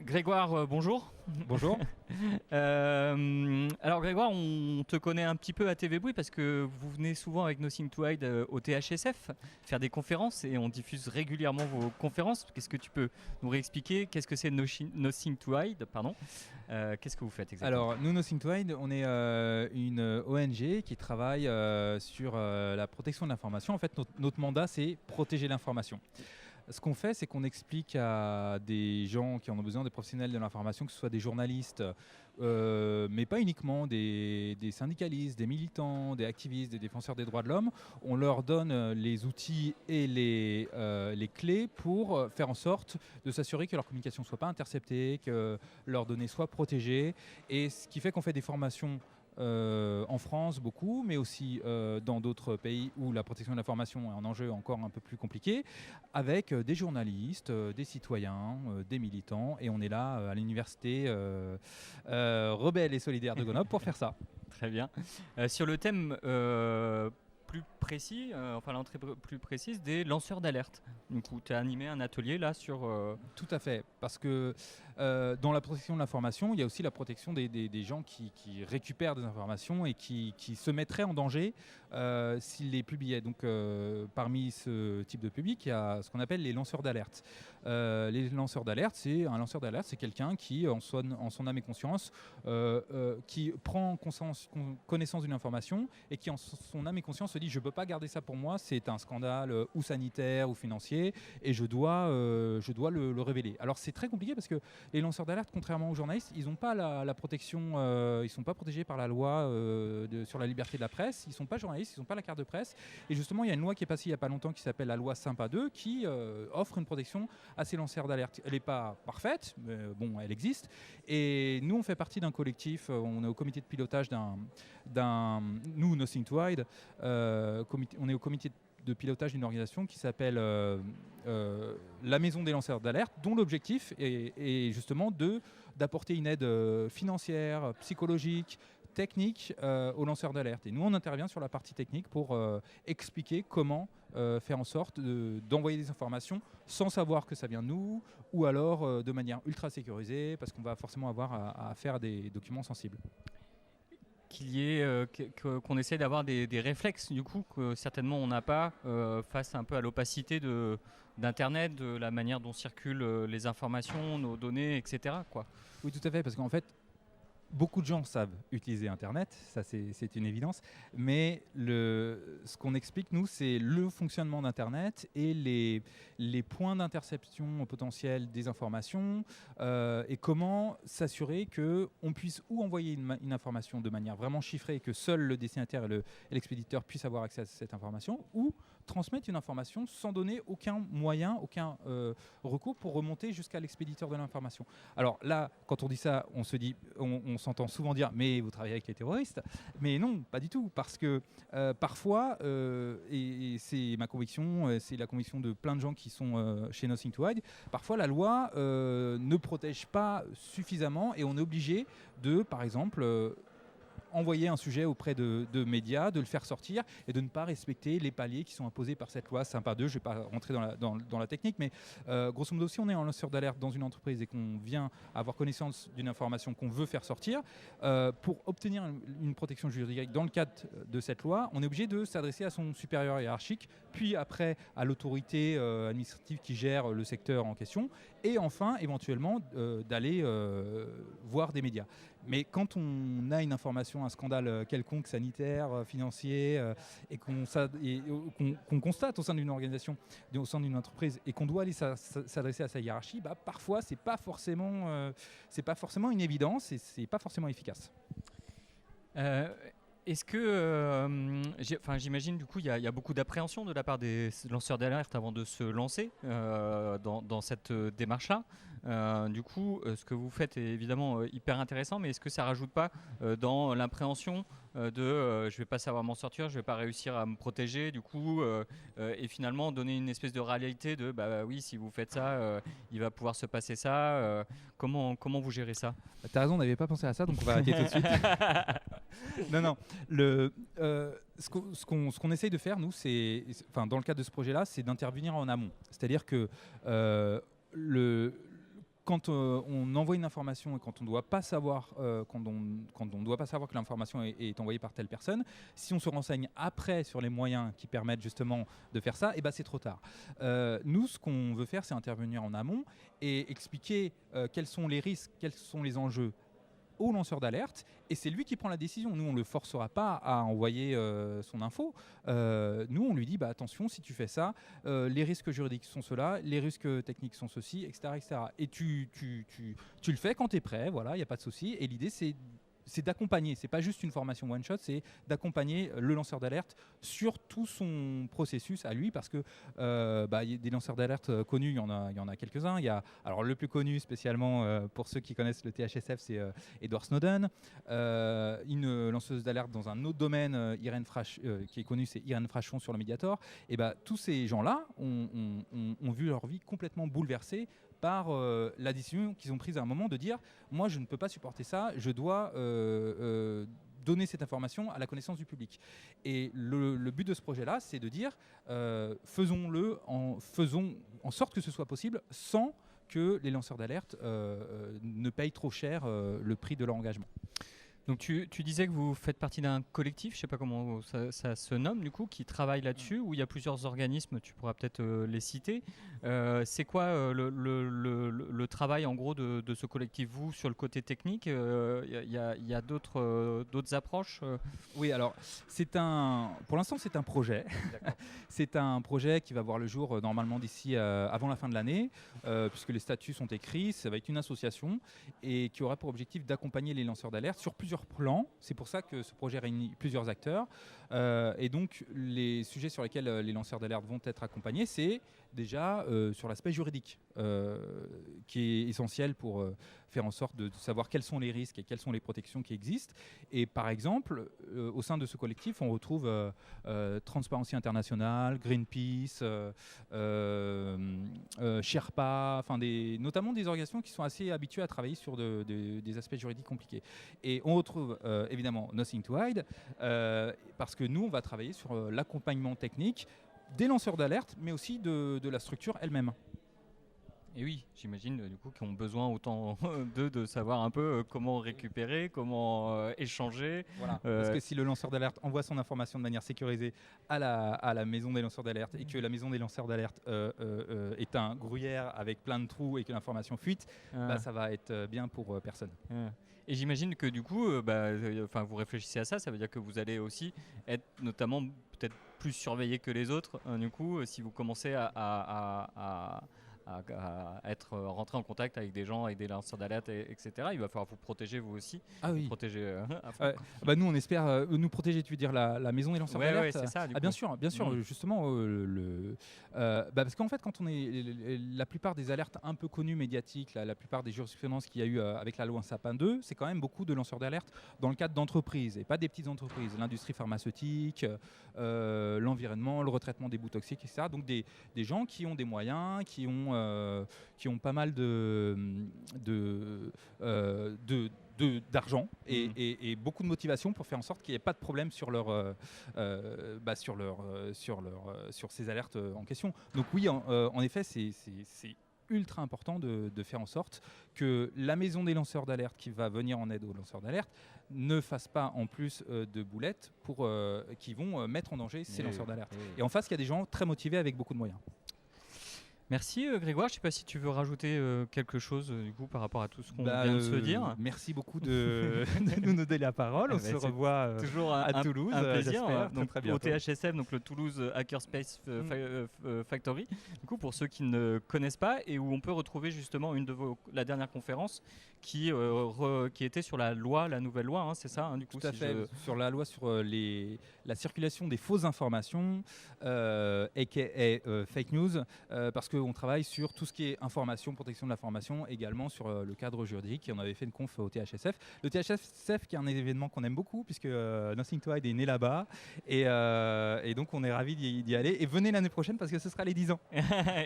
Grégoire, bonjour. Bonjour. Alors Grégoire, on te connaît un petit peu à TV Bruit parce que vous venez souvent avec Nothing to Hide au THSF faire des conférences et on diffuse régulièrement vos conférences. Qu'est-ce que tu peux nous réexpliquer? Qu'est-ce que c'est Nothing to Hide, pardon. Qu'est-ce que vous faites exactement? Alors, nous, Nothing to Hide, on est une ONG qui travaille sur la protection de l'information. En fait, notre mandat, c'est protéger l'information. Ce qu'on fait, c'est qu'on explique à des gens qui en ont besoin, des professionnels de l'information, que ce soit des journalistes, mais pas uniquement, des syndicalistes, des militants, des activistes, des défenseurs des droits de l'homme. On leur donne les outils et les clés pour faire en sorte de s'assurer que leur communication ne soit pas interceptée, que leurs données soient protégées. Et ce qui fait qu'on fait des formations en France beaucoup, mais aussi dans d'autres pays où la protection de l'information est un enjeu encore un peu plus compliqué, avec des journalistes, des citoyens, des militants, et on est là à l'université rebelle et solidaire de Grenoble pour faire ça. Très bien. Sur le thème plus précis, enfin l'entrée plus précise des lanceurs d'alerte. Du coup, tu as animé un atelier là sur... Tout à fait, parce que dans la protection de l'information, il y a aussi la protection des gens qui récupèrent des informations et qui se mettraient en danger s'ils les publiaient. Donc parmi ce type de public, il y a ce qu'on appelle les lanceurs d'alerte. Les lanceurs d'alerte, un lanceur d'alerte, c'est quelqu'un qui, en son âme et conscience, qui prend connaissance d'une information et qui, en son âme et conscience, se dit je ne peux pas garder ça pour moi, c'est un scandale ou sanitaire ou financier et je dois le révéler. Alors c'est très compliqué parce que les lanceurs d'alerte, contrairement aux journalistes, ils n'ont pas la protection, ils ne sont pas protégés par la loi sur la liberté de la presse, ils ne sont pas journalistes, ils n'ont pas la carte de presse. Et justement, il y a une loi qui est passée il n'y a pas longtemps qui s'appelle la loi Sympa 2 qui offre une protection à ces lanceurs d'alerte. Elle n'est pas parfaite, mais bon, elle existe. Et nous, on fait partie d'un collectif, on est au comité de pilotage nous, Nothing to Hide, on est au comité de pilotage d'une organisation qui s'appelle la Maison des lanceurs d'alerte, dont l'objectif est justement d'apporter une aide financière, psychologique, technique aux lanceurs d'alerte. Et nous, on intervient sur la partie technique pour expliquer comment faire en sorte d'envoyer des informations sans savoir que ça vient de nous, ou alors de manière ultra sécurisée, parce qu'on va forcément avoir à faire des documents sensibles. Qu'on essaie d'avoir des réflexes du coup que certainement on n'a pas face un peu à l'opacité d'Internet, de la manière dont circulent les informations, nos données, etc. quoi. Oui, tout à fait, parce qu'en fait, beaucoup de gens savent utiliser Internet, ça c'est une évidence, mais ce qu'on explique, nous, c'est le fonctionnement d'Internet et les points d'interception potentiels des informations et comment s'assurer qu'on puisse ou envoyer une information de manière vraiment chiffrée et que seul le destinataire et l'expéditeur puissent avoir accès à cette information, ou transmettre une information sans donner aucun moyen, aucun recours pour remonter jusqu'à l'expéditeur de l'information. Alors là, quand on dit ça, on se dit, on s'entend souvent dire mais vous travaillez avec les terroristes, mais non, pas du tout, parce que parfois, et c'est ma conviction, c'est la conviction de plein de gens qui sont chez Nothing to Hide, parfois la loi ne protège pas suffisamment et on est obligé de, par exemple, envoyer un sujet auprès de médias, de le faire sortir et de ne pas respecter les paliers qui sont imposés par cette loi Sympa 2. Je ne vais pas rentrer dans la technique, mais grosso modo, si on est un lanceur d'alerte dans une entreprise et qu'on vient avoir connaissance d'une information qu'on veut faire sortir, pour obtenir une protection juridique dans le cadre de cette loi, on est obligé de s'adresser à son supérieur hiérarchique, puis après à l'autorité administrative qui gère le secteur en question, et enfin, éventuellement, d'aller voir des médias. Mais quand on a une information, un scandale quelconque, sanitaire, financier, et qu'on constate au sein d'une organisation, au sein d'une entreprise, et qu'on doit aller s'adresser à sa hiérarchie, bah, parfois c'est pas forcément une évidence et c'est pas forcément efficace. Est-ce que, j'imagine du coup il y a beaucoup d'appréhension de la part des lanceurs d'alerte avant de se lancer dans cette démarche-là. Du coup, ce que vous faites est évidemment hyper intéressant, mais est-ce que ça rajoute pas dans l'appréhension je vais pas savoir m'en sortir, je vais pas réussir à me protéger, du coup, et finalement donner une espèce de réalité de bah oui, si vous faites ça, il va pouvoir se passer ça. Comment vous gérez ça? T'as raison, on n'avait pas pensé à ça, donc on va arrêter tout de suite. Non. Ce qu'on essaye de faire, nous, dans le cadre de ce projet-là, c'est d'intervenir en amont. C'est-à-dire que quand on envoie une information et quand on doit pas savoir, quand on doit pas savoir que l'information est envoyée par telle personne, si on se renseigne après sur les moyens qui permettent justement de faire ça, et ben c'est trop tard. Nous, ce qu'on veut faire, c'est intervenir en amont et expliquer quels sont les risques, quels sont les enjeux au lanceur d'alerte, et c'est lui qui prend la décision. Nous, on ne le forcera pas à envoyer son info. Nous, on lui dit, attention, si tu fais ça, les risques juridiques sont ceux-là, les risques techniques sont ceux-ci, etc. etc. Et tu le fais quand tu es prêt, voilà, il n'y a pas de souci. Et l'idée, c'est d'accompagner, c'est pas juste une formation one shot, c'est d'accompagner le lanceur d'alerte sur tout son processus à lui, parce que y a des lanceurs d'alerte connus, il y en a quelques-uns. Alors le plus connu spécialement pour ceux qui connaissent le THSF, c'est Edward Snowden. Une lanceuse d'alerte dans un autre domaine, qui est connue, c'est Irène Frachon sur le Mediator. Et tous ces gens-là ont vu leur vie complètement bouleversée par la décision qu'ils ont prise à un moment de dire moi je ne peux pas supporter ça, je dois donner cette information à la connaissance du public. Et le but de ce projet-là, c'est de dire faisons en sorte que ce soit possible sans que les lanceurs d'alerte ne payent trop cher le prix de leur engagement. Donc tu disais que vous faites partie d'un collectif, je ne sais pas comment ça se nomme du coup, qui travaille là-dessus, où il y a plusieurs organismes, tu pourras peut-être les citer. C'est quoi le travail en gros de ce collectif, vous, sur le côté technique? Il y a d'autres approches Oui, alors pour l'instant c'est un projet. C'est un projet qui va voir le jour normalement d'ici avant la fin de l'année, puisque les statuts sont écrits. Ça va être une association et qui aura pour objectif d'accompagner les lanceurs d'alerte sur plusieurs plans. C'est pour ça que ce projet réunit plusieurs acteurs. Et donc, les sujets sur lesquels les lanceurs d'alerte vont être accompagnés, c'est déjà sur l'aspect juridique, qui est essentiel pour faire en sorte de savoir quels sont les risques et quelles sont les protections qui existent. Et par exemple, au sein de ce collectif, on retrouve Transparency International, Greenpeace, Sherpa, notamment des organisations qui sont assez habituées à travailler sur des aspects juridiques compliqués. Et on retrouve évidemment Nothing to Hide, parce que nous, on va travailler sur l'accompagnement technique des lanceurs d'alerte, mais aussi de la structure elle-même. Et oui, j'imagine du coup qu'ils ont besoin autant d'eux de savoir un peu comment récupérer, comment échanger. Voilà. Parce que si le lanceur d'alerte envoie son information de manière sécurisée à la maison des lanceurs d'alerte et que la maison des lanceurs d'alerte est un gruyère avec plein de trous et que l'information fuite, ça va être bien pour personne. Et j'imagine que du coup, vous réfléchissez à ça, ça veut dire que vous allez aussi être notamment peut-être plus surveillé que les autres. Du coup, si vous commencez à être rentré en contact avec des gens, avec des lanceurs d'alerte, etc. Il va falloir vous protéger vous aussi. Ah oui. Protéger, nous, on espère nous protéger, tu veux dire la maison des lanceurs d'alerte. Ouais, c'est ça. Bien sûr, justement. Parce qu'en fait, quand on est la plupart des alertes un peu connues médiatiques, la plupart des jurisprudences qu'il y a eu avec la loi Sapin 2, c'est quand même beaucoup de lanceurs d'alerte dans le cadre d'entreprises et pas des petites entreprises. L'industrie pharmaceutique, l'environnement, le retraitement des boues toxiques, etc. Donc des gens qui ont des moyens, qui ont pas mal d'argent et beaucoup de motivation pour faire en sorte qu'il n'y ait pas de problème sur ces alertes en question. Donc oui, en effet, c'est ultra important de faire en sorte que la maison des lanceurs d'alerte qui va venir en aide aux lanceurs d'alerte ne fasse pas en plus de boulettes qui vont mettre en danger ces lanceurs d'alerte. Et en face, il y a des gens très motivés avec beaucoup de moyens. Merci Grégoire, je ne sais pas si tu veux rajouter quelque chose du coup par rapport à tout ce qu'on vient de se dire. Merci beaucoup de nous donner la parole. On se revoit toujours à Toulouse. Un plaisir. Donc, au THSF, donc le Toulouse Hackerspace Factory. Du coup, pour ceux qui ne connaissent pas et où on peut retrouver justement la dernière conférence qui était sur la nouvelle loi, c'est ça du coup. Tout à fait. Sur la loi sur la circulation des fausses informations, aka fake news, parce qu'on travaille sur tout ce qui est information, protection de l'information, également sur le cadre juridique. Et on avait fait une conf au THSF. Le THSF qui est un événement qu'on aime beaucoup, puisque Nothing to Hide est né là-bas. Et donc on est ravis d'y aller. Et venez l'année prochaine parce que ce sera les 10 ans.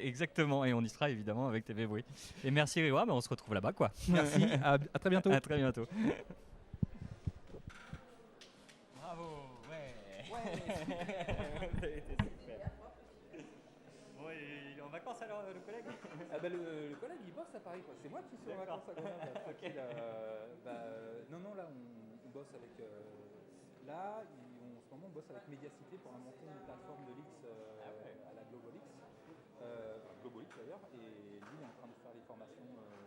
Exactement, et on y sera évidemment avec TV Bruit. Et merci Grégoire, on se retrouve là-bas quoi. Merci, à très bientôt. À très bientôt. Bravo, ouais. C'était super. Bon, il est en vacances. ça alors, le collègue? Le collègue il bosse à Paris quoi. C'est moi qui suis en D'accord. vacances à Grenoble. Ok. Non là on bosse avec en ce moment on bosse avec Mediacité pour inventer une plateforme de leaks à la Globalix. Globalix d'ailleurs, et lui il est en train de faire les formations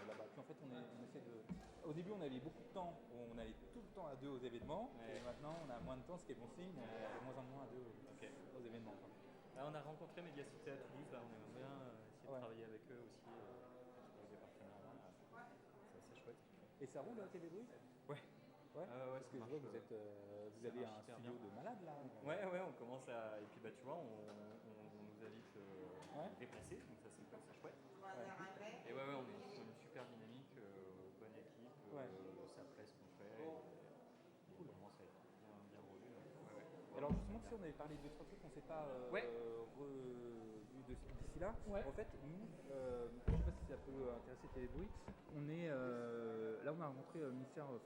là-bas. Puis en fait on essaie de. Au début on avait beaucoup de temps, on allait tout le temps à deux aux événements, et maintenant on a moins de temps, ce qui est bon signe, mais on est de moins en moins à deux aux événements. Quoi. Là, on a rencontré Mediacité à Toulouse, là, on aimerait bien essayer de travailler avec eux aussi sur des partenariats. C'est assez chouette. Et ça roule la TV Bruit? Ouais. Ouais, parce que je vois que vous avez un studio de malade là. Ouais, on commence à. Et puis bah tu vois, on nous invite déplacer, donc ça c'est chouette. Et on est sur une super dynamique, bonne équipe, ça plaît ce qu'on fait. Et on commence à être bien rodé. Alors justement, si on avait parlé de 2-3 trucs qu'on ne s'est pas revu d'ici là. En fait, nous, je ne sais pas si ça peut intéresser Télébrix, là on a rencontré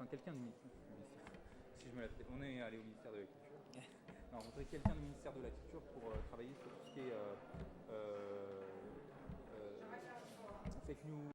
quelqu'un du ministère. Si je me la fais, on est allé au ministère de la Culture. On a rencontré quelqu'un du ministère de la Culture pour travailler sur tout ce qui est fake news.